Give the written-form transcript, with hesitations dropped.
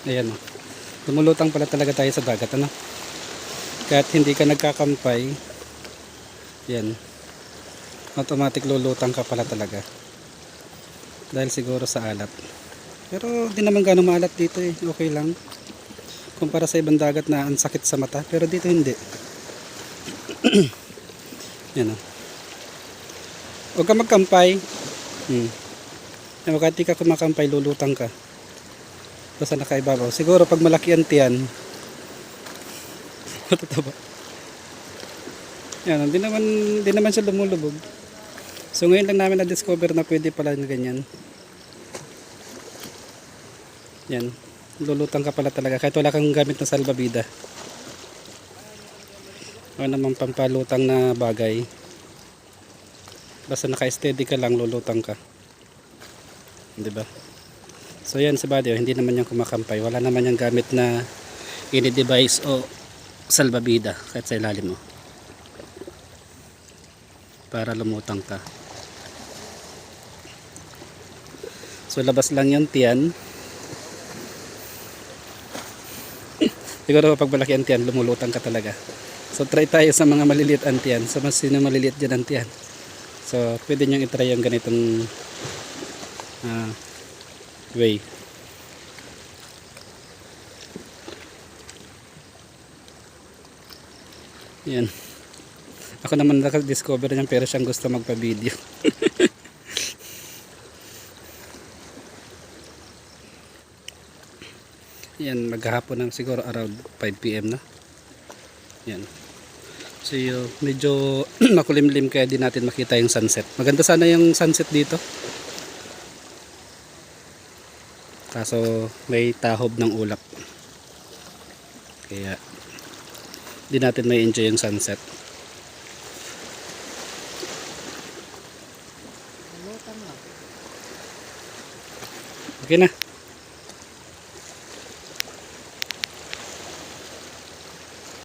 Ayan o. Lumulutang pala talaga tayo sa dagat, ano? Kahit hindi ka nagkakampay, yan, automatic lulutang ka pala talaga. Dahil siguro sa alat. Pero di naman gano'ng maalat dito eh. Okay lang. Kumpara sa ibang dagat na ang sakit sa mata. Pero dito hindi. Yan o. Huwag ka magkampay. Kahit di ka kumakampay, lulutang ka. Basta nakaibabaw. Siguro pag malaki ang tiyan, matutaba. Yan, di naman siya lumulubog. So ngayon lang namin na-discover na pwede pala na ganyan. Yan, lulutang ka pala talaga kahit wala kang gamit na salbabida. O naman pampalutang na bagay. Basta naka-steady ka lang, lulutang ka. 'Di ba? So yan si Buddy, hindi naman yan kumakampay. Wala naman yung gamit na ini-device o salbabida kahit sa ilalim mo. Para lumutang ka. So labas lang yung tiyan. Siguro pag malaki ang tiyan, lumulutang ka talaga. So try tayo sa mga maliliit ang tiyan. Sa mas sino maliliit dyan ang tiyan. So pwede nyo itry yung ganitong way. Yan. Ako naman nakadiscover niyan pero siyang gusto magpa-video. Yan, maghapon na siguro around 5 PM na. Yan. So medyo makulimlim kaya di natin makita yung sunset. Maganda sana yung sunset dito. Kaso may tahob ng ulap. Kaya di natin may enjoy yung sunset. Okay na.